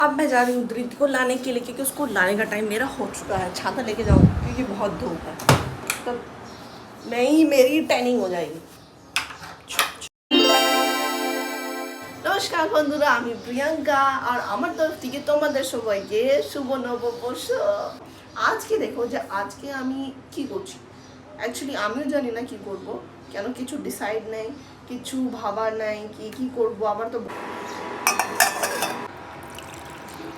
अब मैं जा रही हूँ धृति को लाने के लिए, क्योंकि उसको लाने का टाइम मेरा हो चुका है। छाता लेके जाऊँ क्योंकि बहुत धूप है, तब मेरी टैनिंग हो जाएगी। নমস্কার বন্ধুরা, আমি প্রিয়াঙ্কা আর আমার তরফ থেকে তোমাদের সবাইকে শুভ নববর্ষ। আজকে দেখো যে আজকে আমি কি করছি, অ্যাকচুয়ালি আমিও জানি না কি করব, কেন কিছু ডিসাইড নেই, কিছু ভাবার নাই কি কি করব। আমার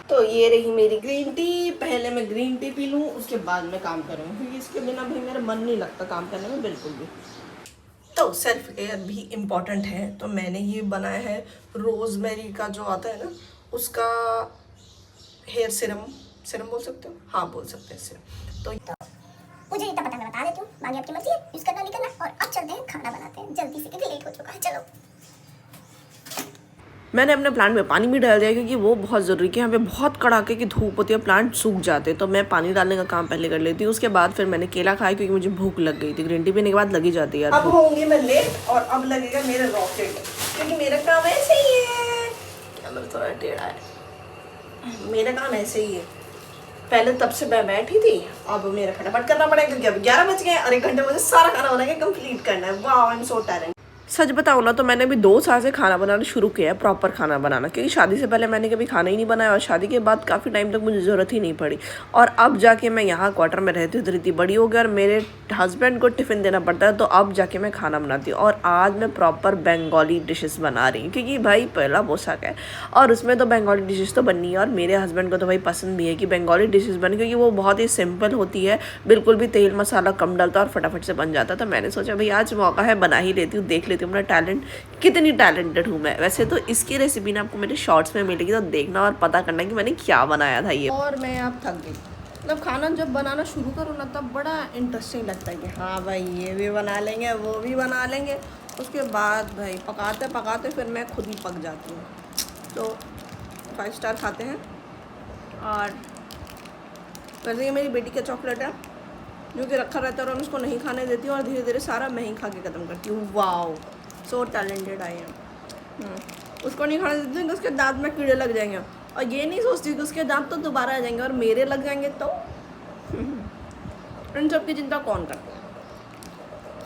तो ये रही मेरी ग्रीन टी। पहले मैं ग्रीन टी पी लूँ, उसके बाद मैं काम करूँगी, क्योंकि इसके बिना भी मेरा मन नहीं लगता काम करने में बिल्कुल भी। तो सेल्फ केयर भी इम्पॉर्टेंट है, तो मैंने ये बनाया है रोज़मेरी का जो आता है ना, उसका हेयर सिरम बोल सकते हो, हाँ बोल सकते हैं सिरम। तो मुझे इतना पता, मैं बता देती हूँ, बाकी आपकी मर्जी है, यूज करना नहीं करना। और अब चलते हैं खाना बनाते हैं जल्दी से, क्योंकि लेट हो चुका है। चलो। मैंने अपने प्लांट में पानी भी डाल दिया, क्योंकि वो बहुत ज़रूरी है। यहाँ पे बहुत कड़ाके की धूप होती है, प्लांट सूख जाते हैं, तो मैं पानी डालने का काम पहले कर लेती हूँ। उसके बाद फिर मैंने केला खाया, क्योंकि मुझे भूख लग गई थी। ग्रीन टी पीने के बाद लगी जाती है यार। अब होंगे मैं लेट और अब लगेगा मेरा रॉकेट, क्योंकि मेरा काम ऐसे ही है। कैमरा थोड़ा टेढ़ा है, मेरा काम ऐसे ही है। पहले तब से मैं बैठी थी, अब मेरा फटाफट करना पड़ेगा, क्योंकि अब 11 बज गए और 1 घंटे मुझे सारा खाना बनाकर कंप्लीट करना है। वाह, आई एम सो टैलेंटेड। सच बताऊँ ना तो मैंने अभी 2 साल से खाना बनाना शुरू किया है, प्रॉपर खाना बनाना, क्योंकि शादी से पहले मैंने कभी खाना ही नहीं बनाया और शादी के बाद काफ़ी टाइम तक मुझे ज़रूरत ही नहीं पड़ी। और अब जाके मैं यहाँ क्वार्टर में रहती हूँ, धृति बड़ी हो गई और मेरे हस्बैंड को टिफ़िन देना पड़ता है, तो अब जाके मैं खाना बनाती हूँ। और आज मैं प्रॉपर बंगाली डिशेस बना रही हूँ, क्योंकि भाई पहला पोशाक है और उसमें तो बंगाली डिशेस तो बननी है। और मेरे हस्बैंड को तो भाई पसंद भी है कि बंगाली डिशेस बने, क्योंकि वो बहुत ही सिंपल होती है, बिल्कुल भी तेल मसाला कम डालता और फटाफट से बन जाता। तो मैंने सोचा भाई आज मौका है, बना ही लेती हूँ, देख लेती हूँ अपना टैलेंट कितनी टैलेंटेड हूँ मैं। वैसे तो इसकी रेसिपी ना आपको मेरे शॉर्ट्स में मिलेगी, तो देखना और पता करना कि मैंने क्या बनाया था ये। और मैं अब थक गई, मतलब खाना जब बनाना शुरू करूँ ना तब बड़ा इंटरेस्टिंग लगता है कि हाँ भाई ये भी बना लेंगे, वो भी बना लेंगे। उसके बाद भाई पकाते पकाते फिर मैं खुद ही पक जाती हूँ। तो 5 स्टार खाते हैं। और वैसे ये मेरी बेटी का चॉकलेट है, जो कि रखा रहता है और मैं उसको नहीं खाने देती हूँ, और धीरे धीरे सारा मैं ही खा के ख़त्म करती हूँ। Wow, so talented I am. उसको नहीं खाने देती हूँ कि उसके दांत में कीड़े लग जाएंगे, और ये नहीं सोचती कि उसके दांत तो दोबारा आ जाएंगे और मेरे लग जाएंगे तो इन सब की चिंता कौन करता है।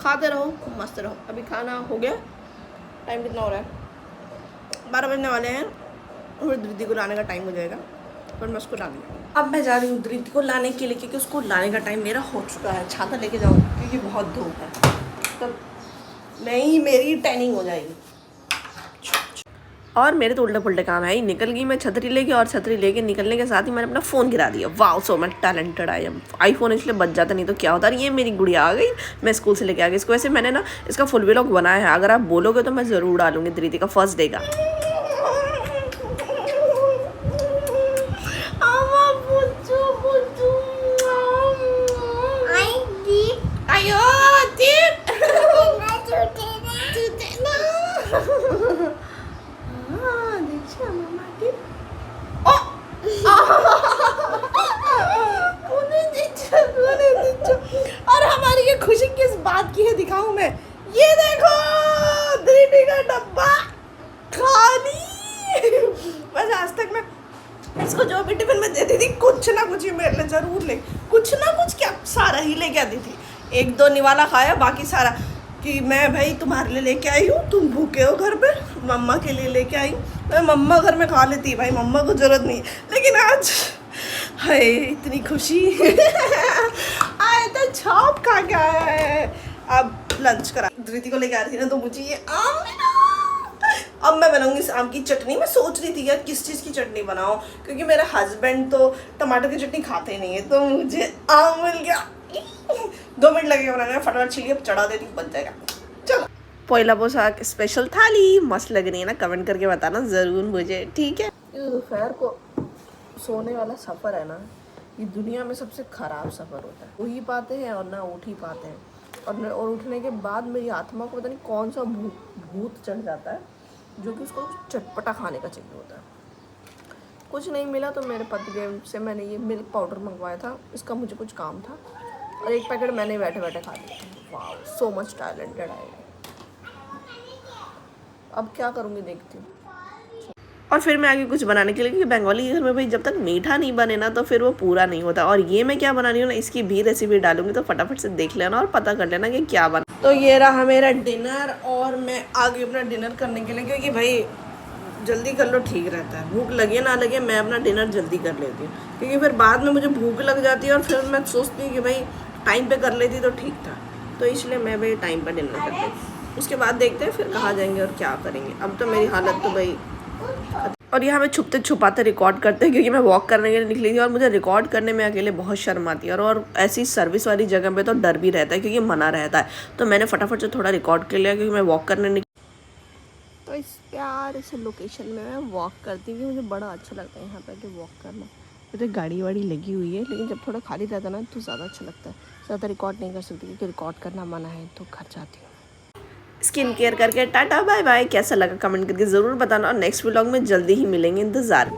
खाते रहो, मस्त रहो। अभी खाना हो गया, टाइम कितना हो रहा है, 12 बजने वाले हैं, और धृति को लाने का टाइम हो जाएगा, पर मैं उसको डाल दूँ। अब मैं जा रही हूँ धृति को लाने के लिए, क्योंकि उसको लाने का टाइम मेरा हो चुका है। छाता लेके जाऊँ क्योंकि बहुत धूप है, तब मेरी टैनिंग हो जाएगी। और मेरे तो उल्टे पुल्टे काम है ही। निकल गई मैं छतरी लेके, और छतरी लेके निकलने के साथ ही मैंने अपना फ़ोन गिरा दिया। वाह, सो मैं टैलेंटेड आई एम। आईफोन इसलिए बच जाता, नहीं तो क्या होता। ये मेरी गुड़िया आ गई, मैं स्कूल से लेके आ गई इसको। वैसे मैंने ना इसका फुल व्लॉग बनाया है, अगर आप बोलोगे तो मैं ज़रूर डालूंगी धृति का फर्स्ट डे का। और हमारी ये खुशी किस बात की है दिखाऊं मैं, ये देखो धृति का डब्बा खाली। बस आज तक मैं इसको जो भी टिफिन में देती थी कुछ ना कुछ ही मेरे लिए जरूर ले, कुछ ना कुछ क्या सारा ही लेके आती थी। 1-2 निवाला खाया, बाकी सारा कि मैं भाई तुम्हारे लिए लेके आई हूँ, तुम भूखे हो घर पे, मम्मा के लिए लेके आई। मैं मम्मा घर में खा लेती भाई, मम्मा को जरूरत नहीं, लेकिन आज हाय इतनी खुशी आए तो छाप खा के आया है। अब लंच करा, धृति को लेके आ रही थी ना, तो मुझे ये अब मैं बनाऊंगी इस आम की चटनी। मैं सोच रही थी यार किस चीज़ की चटनी बनाऊं, क्योंकि मेरे हस्बैंड तो टमाटर की चटनी खाते ही नहीं है, तो मुझे आम मिल गया। 2 मिनट लगेगा बनाने में, फटाफट छिलिए, अब चढ़ा देती हूँ, बन जाएगा। चलो, पहला पोशाक स्पेशल थाली मस्त लग रही है ना, कमेंट करके बताना ज़रूर मुझे, ठीक है। दोपहर को सोने वाला सफ़र है ना, ये दुनिया में सबसे ख़राब सफ़र होता है। उठ ही पाते हैं और ना उठ ही पाते हैं, और उठने के बाद मेरी आत्मा को पता नहीं कौन सा भूत चढ़ जाता है, जो कि उसको चटपटा खाने का चाहिए होता है। कुछ नहीं मिला तो मेरे पतिदेव से मैंने ये मिल्क पाउडर मंगवाया था, इसका मुझे कुछ काम था, और 1 पैकेट मैंने बैठे बैठे खा लिया। वाह, सो मच टैलेंटेड है। अब क्या करूँगी देखती हूँ। और फिर मैं आगे कुछ बनाने के लिए, क्योंकि बंगाली के घर में भाई जब तक मीठा नहीं बने ना तो फिर वो पूरा नहीं होता। और ये मैं क्या बना रही हूँ ना, इसकी भी रेसिपी डालूंगी, तो फटाफट से देख लेना और पता कर लेना कि क्या बना। तो ये रहा मेरा डिनर और मैं आ गई अपना डिनर करने के लिए, क्योंकि भाई जल्दी कर लो ठीक रहता है, भूख लगे ना लगे मैं अपना डिनर जल्दी कर लेती हूँ, क्योंकि फिर बाद में मुझे भूख लग जाती है और फिर मैं सोचती हूँ कि भाई टाइम पे कर लेती तो ठीक था। तो इसलिए मैं भाई टाइम पर डिनर करती हूँ, उसके बाद देखते हैं फिर कहाँ जाएंगे और क्या करेंगे। अब तो मेरी हालत तो भाई, और यहाँ मैं छुपते छुपाते रिकॉर्ड करते हैं, क्योंकि मैं वॉक करने के लिए निकली थी और मुझे रिकॉर्ड करने में अकेले बहुत शर्म आती है, और ऐसी सर्विस वाली जगह पे तो डर भी रहता है क्योंकि मना रहता है। तो मैंने फटाफट से थोड़ा रिकॉर्ड कर लिया, क्योंकि मैं वॉक करने निकली। तो इस प्यार से लोकेशन में मैं वॉक करती हूँ, मुझे बड़ा अच्छा लगता है यहाँ पर कि वॉक करना। तो गाड़ी वाड़ी लगी हुई है, लेकिन जब थोड़ा खाली रहता है ना तो ज़्यादा अच्छा लगता है। ज़्यादा रिकॉर्ड नहीं कर सकती क्योंकि रिकॉर्ड करना मना है, तो घर जाती हूँ। स्किन केयर करके टाटा बाय बाय। कैसा लगा कमेंट करके ज़रूर बताना, और नेक्स्ट व्लॉग में जल्दी ही मिलेंगे, इंतज़ार।